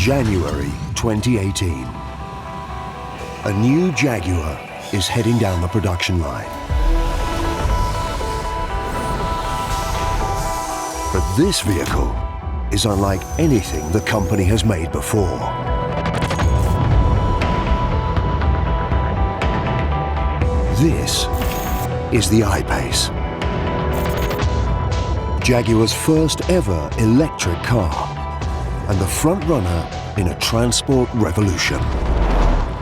January 2018. A new Jaguar is heading down the production line. But this vehicle is unlike anything the company has made before. This is the I-Pace, Jaguar's first ever electric car and the front runner in a transport revolution.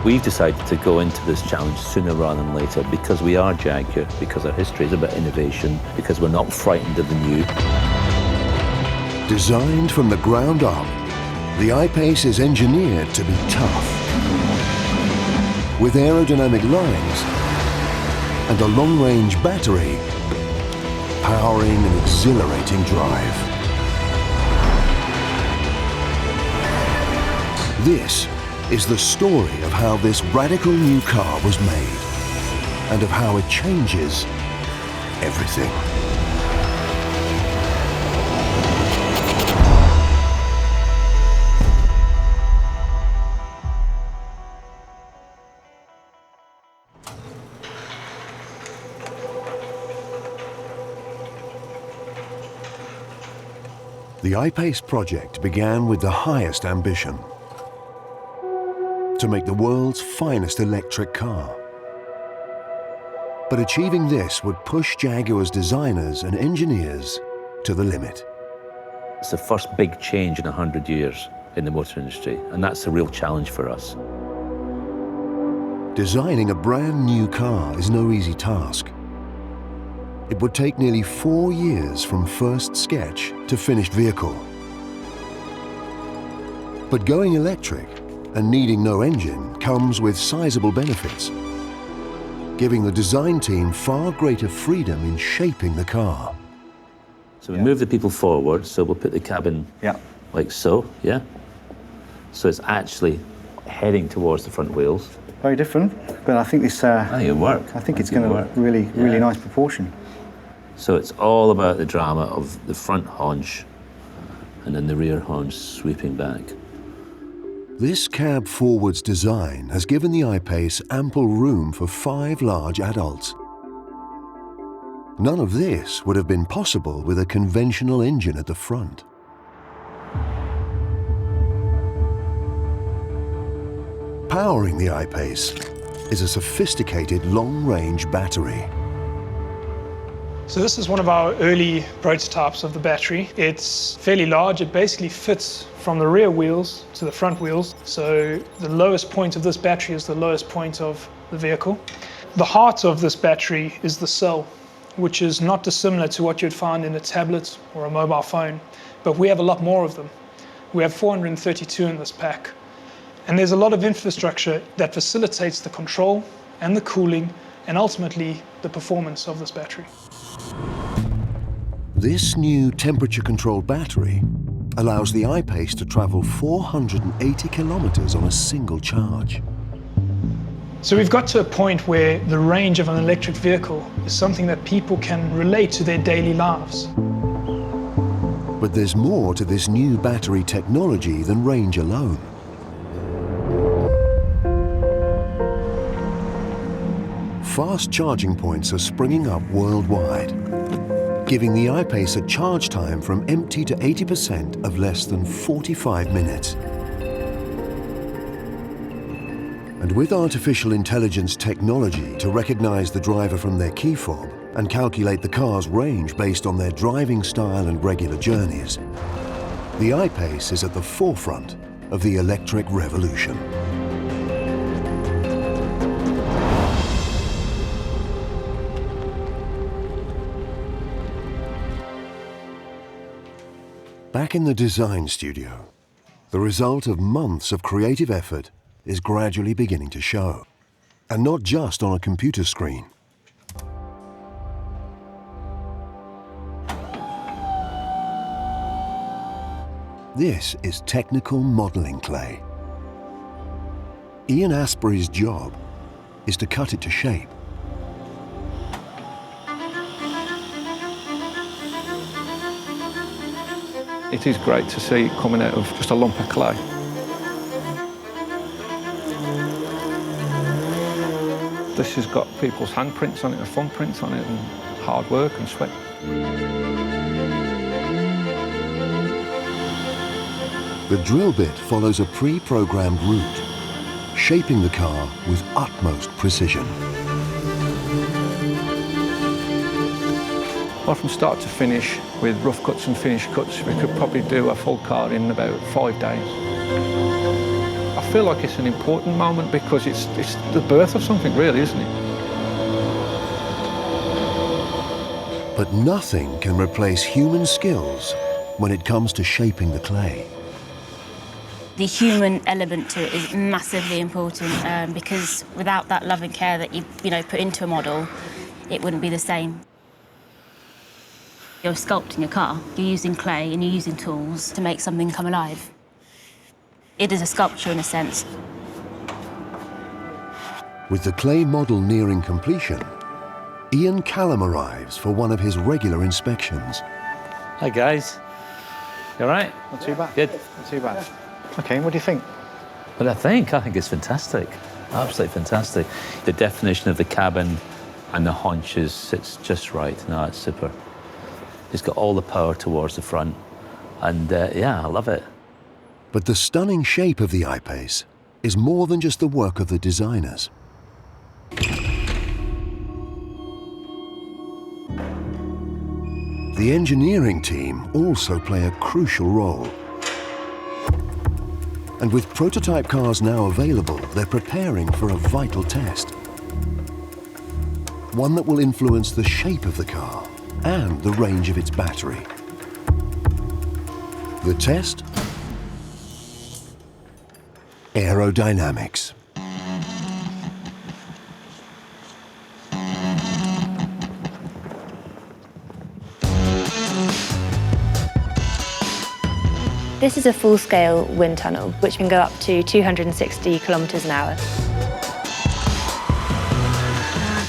We've decided to go into this challenge sooner rather than later because we are Jaguar, because our history is about innovation, because we're not frightened of the new. Designed from the ground up, the I-Pace is engineered to be tough. With aerodynamic lines and a long-range battery, powering an exhilarating drive. This is the story of how this radical new car was made and of how it changes everything. The I-Pace project began with the highest ambition: to make the world's finest electric car. But achieving this would push Jaguar's designers and engineers to the limit. It's the first big change in 100 years in the motor industry, and that's a real challenge for us. Designing a brand new car is no easy task. It would take nearly 4 years from first sketch to finished vehicle. But going electric and needing no engine comes with sizable benefits, giving the design team far greater freedom in shaping the car. So we move the people forward, so we'll put the cabin like so, yeah? So it's actually heading towards the front wheels. Very different, but I think this... I think it'll work. I think it's going to work really, really nice proportion. So it's all about the drama of the front haunch and then the rear haunch sweeping back. This cab forwards design has given the I-Pace ample room for 5 large adults. None of this would have been possible with a conventional engine at the front. Powering the I-Pace is a sophisticated long-range battery. So this is one of our early prototypes of the battery. It's fairly large. It basically fits from the rear wheels to the front wheels. So the lowest point of this battery is the lowest point of the vehicle. The heart of this battery is the cell, which is not dissimilar to what you'd find in a tablet or a mobile phone, but we have a lot more of them. We have 432 in this pack. And there's a lot of infrastructure that facilitates the control and the cooling and ultimately the performance of this battery. This new temperature-controlled battery allows the I-Pace to travel 480 kilometers on a single charge. So we've got to a point where the range of an electric vehicle is something that people can relate to their daily lives. But there's more to this new battery technology than range alone. Fast charging points are springing up worldwide, giving the I-Pace a charge time from empty to 80% of less than 45 minutes. And with artificial intelligence technology to recognize the driver from their key fob and calculate the car's range based on their driving style and regular journeys, the I-Pace is at the forefront of the electric revolution. Back in the design studio, the result of months of creative effort is gradually beginning to show, and not just on a computer screen. This is technical modeling clay. Ian Asprey's job is to cut it to shape. It is great to see it coming out of just a lump of clay. This has got people's handprints on it, and thumbprints on it, and hard work and sweat. The drill bit follows a pre-programmed route, shaping the car with utmost precision. Well, from start to finish, with rough cuts and finish cuts, we could probably do a full car in about 5 days. I feel like it's an important moment because it's the birth of something, really, isn't it? But nothing can replace human skills when it comes to shaping the clay. The human element to it is massively important because without that love and care that you put into a model, it wouldn't be the same. You're sculpting a car, you're using clay and you're using tools to make something come alive. It is a sculpture in a sense. With the clay model nearing completion, Ian Callum arrives for one of his regular inspections. Hi guys, you all right? Not too bad. Good. Not too bad. Okay, what do you think? Well, I think it's fantastic. Absolutely fantastic. The definition of the cabin and the haunches sits just right. No, it's super. It's got all the power towards the front. And yeah, I love it. But the stunning shape of the I-Pace is more than just the work of the designers. The engineering team also play a crucial role. And with prototype cars now available, they're preparing for a vital test. One that will influence the shape of the car and the range of its battery. The test? Aerodynamics. This is a full-scale wind tunnel, which can go up to 260 kilometres an hour.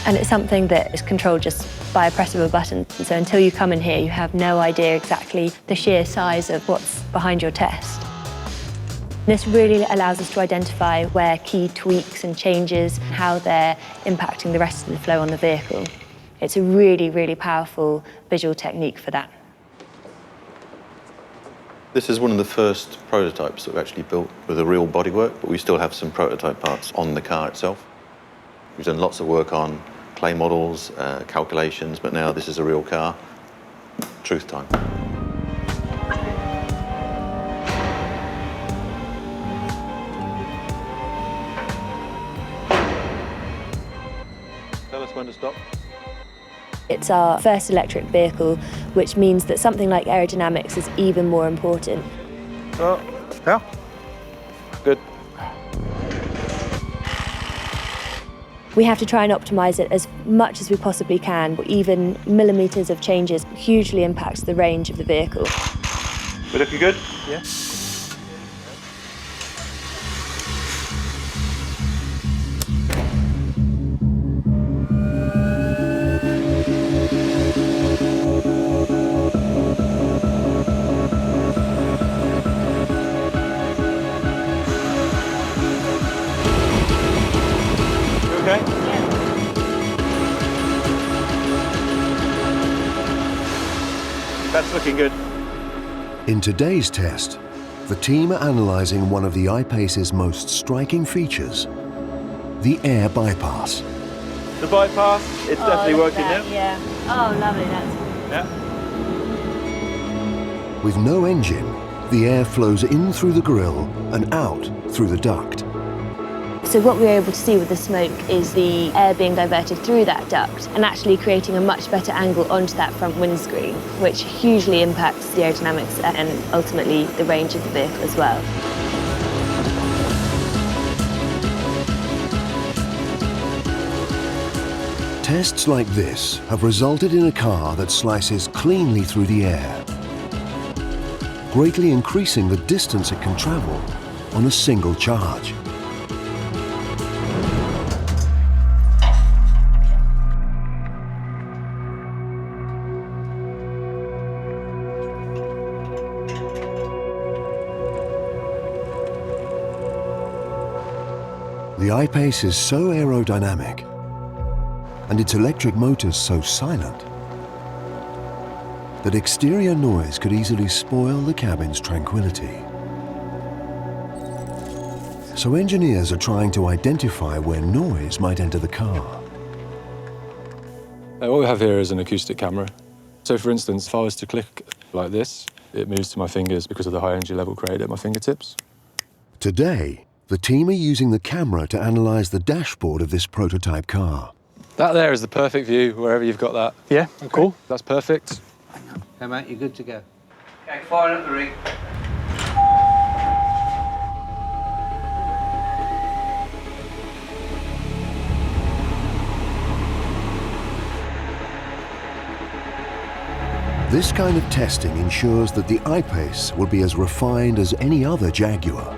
And it's something that is controlled just by a press of a button. So until you come in here, you have no idea exactly the sheer size of what's behind your test. This really allows us to identify where key tweaks and changes, how they're impacting the rest of the flow on the vehicle. It's a really, really powerful visual technique for that. This is one of the first prototypes that we've actually built with a real bodywork, but we still have some prototype parts on the car itself. We've done lots of work on clay models, calculations, but now this is a real car. Truth time. Tell us when to stop. It's our first electric vehicle, which means that something like aerodynamics is even more important. Oh, yeah. Good. We have to try and optimise it as much as we possibly can. Even millimetres of changes hugely impacts the range of the vehicle. We're looking good? Yeah. Okay. That's looking good. In today's test, the team are analysing one of the I-Pace's most striking features, the air bypass. The bypass, it's definitely working now. Yeah. Oh, lovely, that's Yeah. With no engine, the air flows in through the grille and out through the duct. So what we're able to see with the smoke is the air being diverted through that duct and actually creating a much better angle onto that front windscreen, which hugely impacts the aerodynamics and ultimately the range of the vehicle as well. Tests like this have resulted in a car that slices cleanly through the air, greatly increasing the distance it can travel on a single charge. The I-Pace is so aerodynamic and its electric motors so silent that exterior noise could easily spoil the cabin's tranquility. So engineers are trying to identify where noise might enter the car. What we have here is an acoustic camera. So for instance, if I was to click like this, it moves to my fingers because of the high energy level created at my fingertips. Today, the team are using the camera to analyze the dashboard of this prototype car. That there is the perfect view, wherever you've got that. Yeah, cool. That's perfect. Hey mate, you're good to go. Okay, fire up the rig. This kind of testing ensures that the I-Pace will be as refined as any other Jaguar.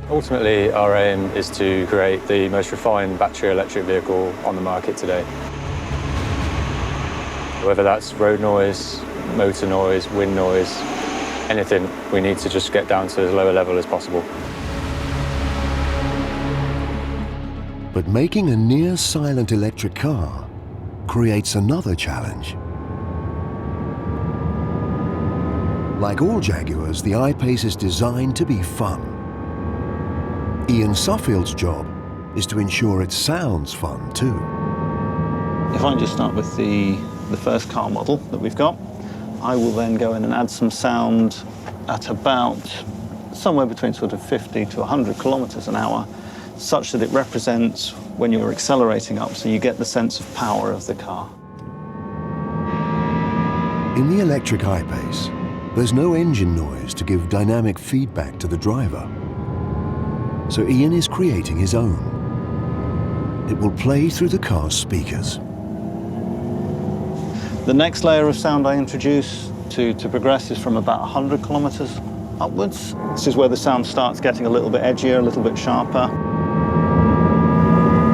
Ultimately, our aim is to create the most refined battery electric vehicle on the market today. Whether that's road noise, motor noise, wind noise, anything, we need to just get down to as low a level as possible. But making a near-silent electric car creates another challenge. Like all Jaguars, the I-Pace is designed to be fun. Ian Suffield's job is to ensure it sounds fun too. If I just start with the first car model that we've got, I will then go in and add some sound at about somewhere between sort of 50 to 100 kilometers an hour, such that it represents when you're accelerating up, so you get the sense of power of the car. In the electric I-Pace, there's no engine noise to give dynamic feedback to the driver. So Ian is creating his own. It will play through the car's speakers. The next layer of sound I introduce to progress is from about 100 kilometers upwards. This is where the sound starts getting a little bit edgier, a little bit sharper.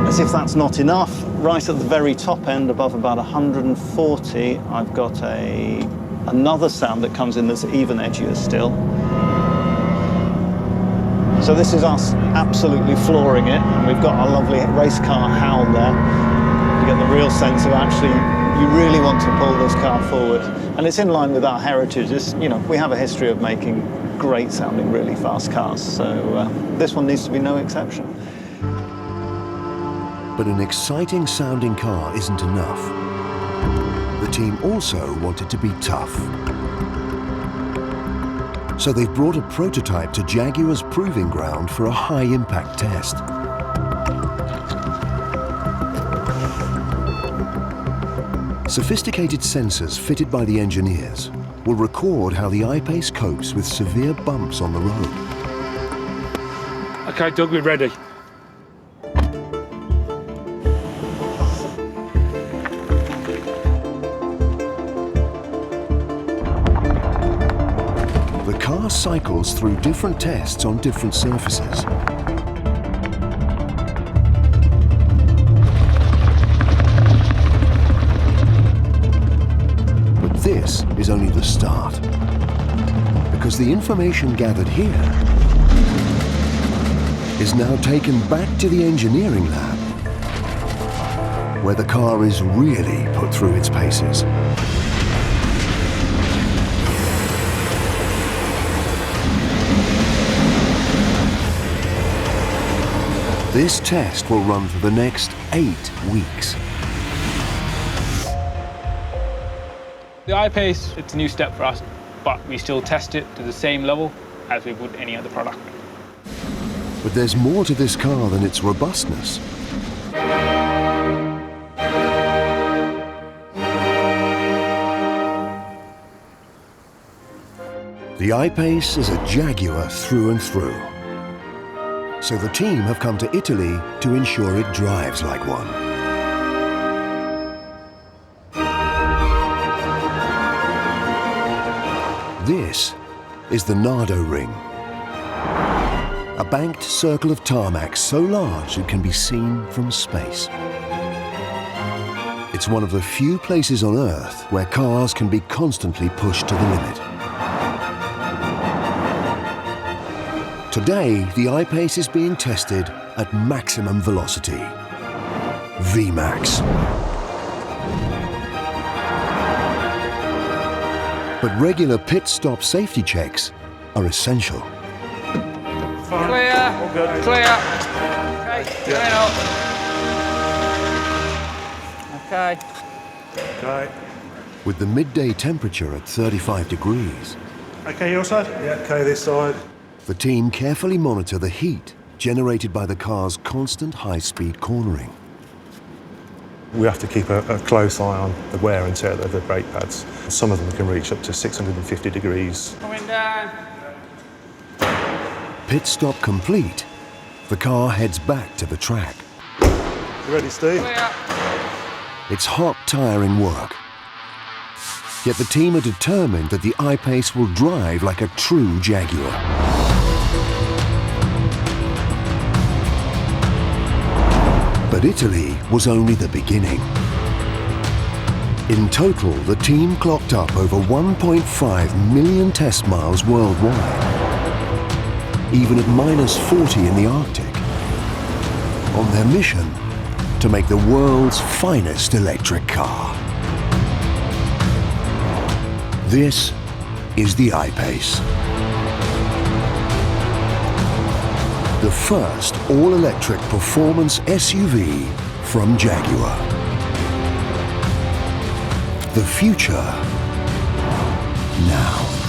As if that's not enough, right at the very top end, above about 140, I've got another sound that comes in that's even edgier still. So this is us absolutely flooring it, and we've got our lovely race car howl there. You get the real sense of actually, you really want to pull this car forward. And it's in line with our heritage. We have a history of making great sounding, really fast cars, so this one needs to be no exception. But an exciting sounding car isn't enough. The team also want it to be tough. So they've brought a prototype to Jaguar's proving ground for a high-impact test. Sophisticated sensors fitted by the engineers will record how the I-Pace copes with severe bumps on the road. Okay, Doug, we're ready. The car cycles through different tests on different surfaces. But this is only the start, because the information gathered here is now taken back to the engineering lab, where the car is really put through its paces. This test will run for the next 8 weeks. The I-Pace, it's a new step for us, but we still test it to the same level as we would any other product. But there's more to this car than its robustness. The I-Pace is a Jaguar through and through. So the team have come to Italy to ensure it drives like one. This is the Nardo Ring, a banked circle of tarmac so large it can be seen from space. It's one of the few places on Earth where cars can be constantly pushed to the limit. Today, the I-Pace is being tested at maximum velocity. VMAX. But regular pit stop safety checks are essential. Clear. All good. Clear. Okay. Yeah. Okay. Okay. With the midday temperature at 35 degrees, Okay, your side? Yeah, okay, this side. the team carefully monitor the heat generated by the car's constant high-speed cornering. We have to keep a close eye on the wear and tear of the brake pads. Some of them can reach up to 650 degrees. Coming down. Pit stop complete, the car heads back to the track. You ready, Steve? Clear. It's hot, tiring work. Yet the team are determined that the I-Pace will drive like a true Jaguar. But Italy was only the beginning. In total, the team clocked up over 1.5 million test miles worldwide, even at -40 in the Arctic, on their mission to make the world's finest electric car. This is the I-Pace. The first all-electric performance SUV from Jaguar. The future now.